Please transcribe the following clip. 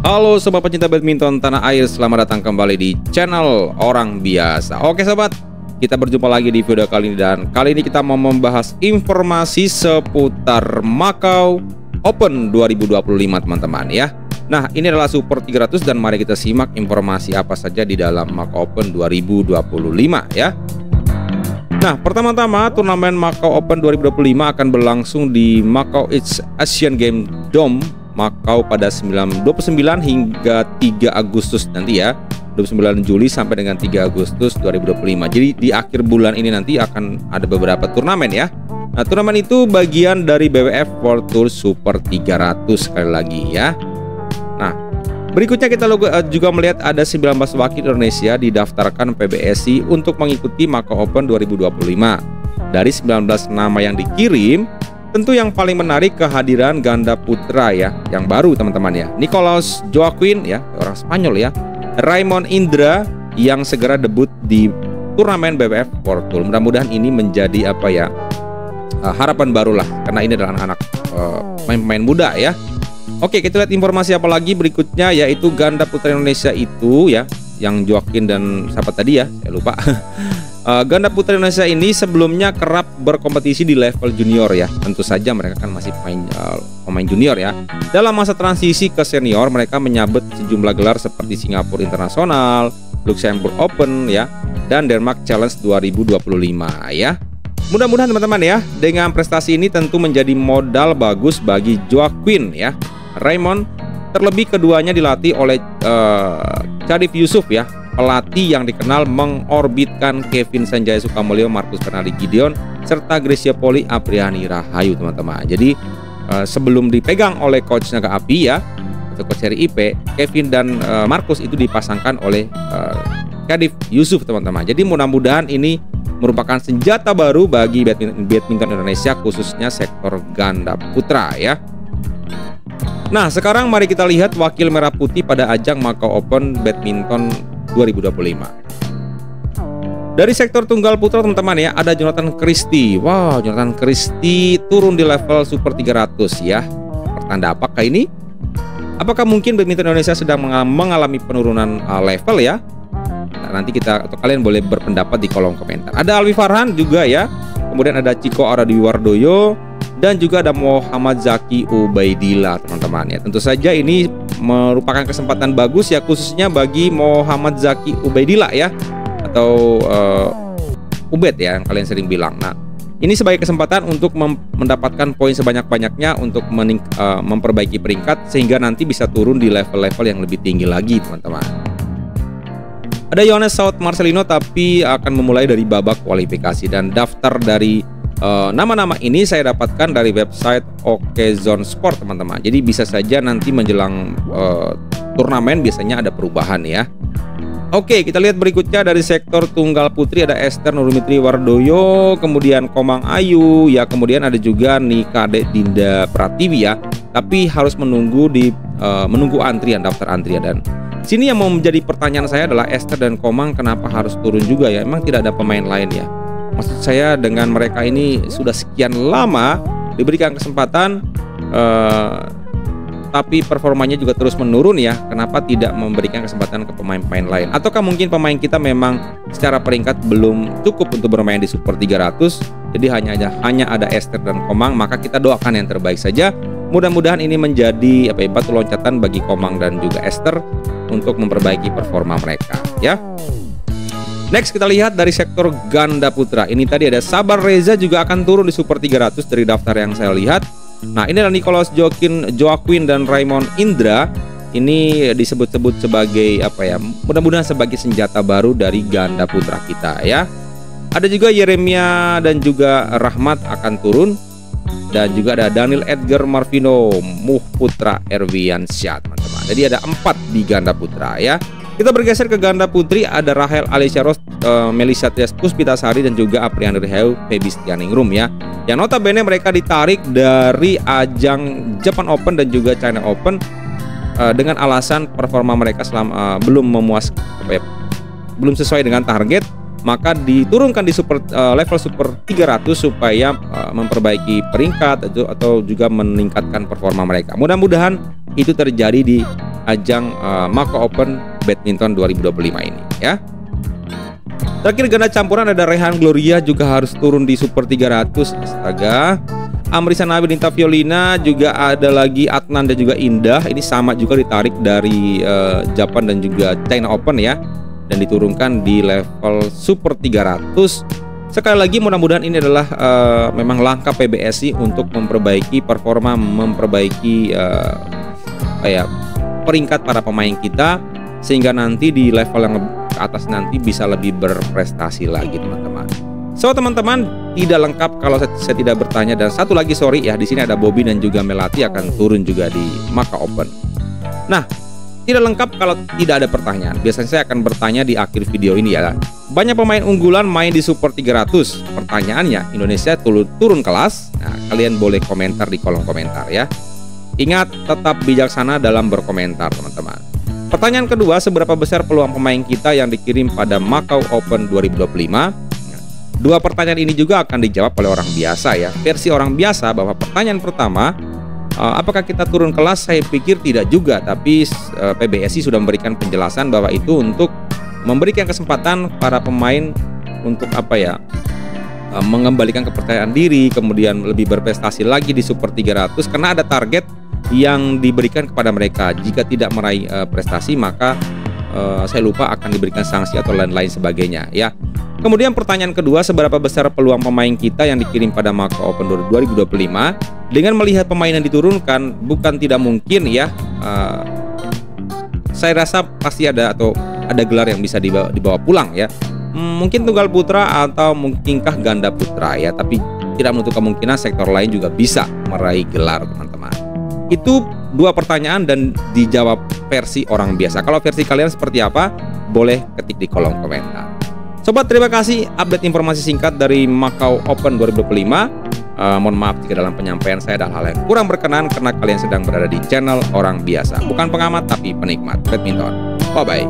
Halo sobat pecinta badminton tanah air, selamat datang kembali di channel Orang Biasa. Oke sobat, kita berjumpa lagi di video kali ini, dan kali ini kita mau membahas informasi seputar Macau Open 2025 teman-teman ya. Nah, ini adalah Super 300 dan mari kita simak informasi apa saja di dalam Macau Open 2025 ya. Nah, pertama-tama turnamen Macau Open 2025 akan berlangsung di Macau Asian Games Dome Macau pada 29 hingga 3 Agustus nanti ya, 29 Juli sampai dengan 3 Agustus 2025. Jadi di akhir bulan ini nanti akan ada beberapa turnamen ya. Nah, turnamen itu bagian dari BWF World Tour Super 300 sekali lagi ya. Nah, berikutnya kita juga melihat ada 19 wakil Indonesia didaftarkan PBSI untuk mengikuti Macau Open 2025. Dari 19 nama yang dikirim, tentu yang paling menarik kehadiran ganda putra ya, yang baru teman-teman ya. Nicolas Joaquin ya, orang Spanyol ya. Raymond Indra yang segera debut di turnamen BWF World Tour. Mudah-mudahan ini menjadi apa ya, harapan baru lah, karena ini adalah anak-anak pemain muda ya. Oke, kita lihat informasi apa lagi berikutnya, yaitu ganda putra Indonesia itu ya, yang Joaquin dan siapa tadi ya, saya lupa. Ganda putra Indonesia ini sebelumnya kerap berkompetisi di level junior ya. Tentu saja mereka kan masih pemain junior ya. Dalam masa transisi ke senior, mereka menyabet sejumlah gelar seperti Singapura Internasional, Luxembourg Open ya, dan Denmark Challenge 2025 ya. Mudah-mudahan teman-teman ya, dengan prestasi ini tentu menjadi modal bagus bagi Joaquin ya, Raymond. Terlebih keduanya dilatih oleh Syarif Yusuf ya, pelatih yang dikenal mengorbitkan Kevin Sanjaya Sukamulyo, Marcus Fernaldi Gideon, serta Grecia Poli Apriani Rahayu teman-teman. Jadi sebelum dipegang oleh coach Naga Api ya, atau coach seri IP, Kevin dan Marcus itu dipasangkan oleh Syarif Yusuf teman-teman. Jadi mudah-mudahan ini merupakan senjata baru bagi badminton Indonesia, khususnya sektor ganda putra ya. Nah, sekarang mari kita lihat wakil merah putih pada ajang Macau Open Badminton 2025. Dari sektor tunggal putra teman-teman ya, ada Jonathan Christie. Wow, Jonathan Christie turun di level Super 300 ya. Pertanda apakah ini? Apakah mungkin badminton Indonesia sedang mengalami penurunan level ya? Nah, nanti kita atau kalian boleh berpendapat di kolom komentar. Ada Alwi Farhan juga ya. Kemudian ada Ciko Aradiwardoyo dan juga ada Muhammad Zaki Ubaidillah teman-teman ya. Tentu saja ini merupakan kesempatan bagus ya, khususnya bagi Muhammad Zaki Ubaidillah ya, atau Ubed ya yang kalian sering bilang. Nah, ini sebagai kesempatan untuk mendapatkan poin sebanyak-banyaknya untuk memperbaiki peringkat sehingga nanti bisa turun di level-level yang lebih tinggi lagi teman-teman. Ada Yones Saud Marcelino, tapi akan memulai dari babak kualifikasi, dan daftar dari nama-nama ini saya dapatkan dari website Okezone Sport teman-teman. Jadi bisa saja nanti menjelang turnamen biasanya ada perubahan ya. Oke, kita lihat berikutnya dari sektor tunggal putri ada Esther Nurmitri Wardoyo, kemudian Komang Ayu ya, kemudian ada juga Nika Dinda Pratiwi ya. Tapi harus menunggu antrian, daftar antrian. Dan sini yang mau menjadi pertanyaan saya adalah Esther dan Komang kenapa harus turun juga ya? Emang tidak ada pemain lain ya? Maksud saya dengan mereka ini sudah sekian lama diberikan kesempatan, tapi performanya juga terus menurun ya. Kenapa tidak memberikan kesempatan ke pemain-pemain lain? Ataukah mungkin pemain kita memang secara peringkat belum cukup untuk bermain di Super 300? Jadi hanya ada Esther dan Komang, maka kita doakan yang terbaik saja. Mudah-mudahan ini menjadi batu loncatan bagi Komang dan juga Esther untuk memperbaiki performa mereka ya. Next kita lihat dari sektor ganda putra. Ini tadi ada Sabar Reza juga akan turun di Super 300 dari daftar yang saya lihat. Nah, ini adalah Nicolas Joaquin dan Raymond Indra. Ini disebut-sebut sebagai apa ya? Mudah-mudahan sebagai senjata baru dari ganda putra kita ya. Ada juga Yeremia dan juga Rahmat akan turun. Dan juga ada Daniel Edgar Marvino Muhputra Erwiansyah teman-teman. Jadi ada 4 di ganda putra ya. Kita bergeser ke ganda putri, ada Rahel Alicia Ros, Melissa Trias Puspitasari dan juga Apriani Rahayu Febistianingrum ya. Yang notabene mereka ditarik dari ajang Japan Open dan juga China Open dengan alasan performa mereka selama belum sesuai dengan target. maka diturunkan di level Super 300 supaya memperbaiki peringkat atau juga meningkatkan performa mereka. Mudah-mudahan itu terjadi di ajang Macau Open Badminton 2025 ini ya. Terakhir ganda campuran ada Rehan Gloria juga harus turun di Super 300. Astaga. Amrisa Nabil Dinta Violina, juga ada lagi Adnan dan juga Indah. Ini sama juga ditarik dari Japan dan juga China Open ya, dan diturunkan di level Super 300. Sekali lagi mudah-mudahan ini adalah memang langkah PBSI untuk memperbaiki performa, memperbaiki peringkat para pemain kita, sehingga nanti di level yang ke atas nanti bisa lebih berprestasi lagi teman-teman. So teman-teman, tidak lengkap kalau saya tidak bertanya. Dan satu lagi sorry ya, di sini ada Bobby dan juga Melati akan turun juga di Macau Open. Nah, tidak lengkap kalau tidak ada pertanyaan. Biasanya saya akan bertanya di akhir video ini ya. Banyak pemain unggulan main di Super 300. Pertanyaannya, Indonesia turun kelas? Nah, kalian boleh komentar di kolom komentar ya. Ingat, tetap bijaksana dalam berkomentar teman-teman. Pertanyaan kedua, seberapa besar peluang pemain kita yang dikirim pada Macau Open 2025? Dua pertanyaan ini juga akan dijawab oleh orang biasa ya. Versi orang biasa bahwa pertanyaan pertama, apakah kita turun kelas? Saya pikir tidak juga, tapi PBSI sudah memberikan penjelasan bahwa itu untuk memberikan kesempatan para pemain untuk mengembalikan kepercayaan diri, kemudian lebih berprestasi lagi di Super 300 karena ada target yang diberikan kepada mereka. Jika tidak meraih prestasi, maka saya lupa akan diberikan sanksi atau lain-lain sebagainya ya. Kemudian pertanyaan kedua, seberapa besar peluang pemain kita yang dikirim pada Macau Open 2025? Dengan melihat pemain yang diturunkan, bukan tidak mungkin ya. Saya rasa pasti ada gelar yang bisa dibawa pulang ya. Mungkin tunggal putra atau mungkinkah ganda putra ya. Tapi tidak menutup kemungkinan sektor lain juga bisa meraih gelar teman-teman. Itu dua pertanyaan dan dijawab versi orang biasa. Kalau versi kalian seperti apa? Boleh ketik di kolom komentar. Sobat, terima kasih update informasi singkat dari Macau Open 2025. Mohon maaf jika dalam penyampaian saya ada hal yang kurang berkenan karena kalian sedang berada di channel orang biasa. Bukan pengamat tapi penikmat badminton. Bye-bye.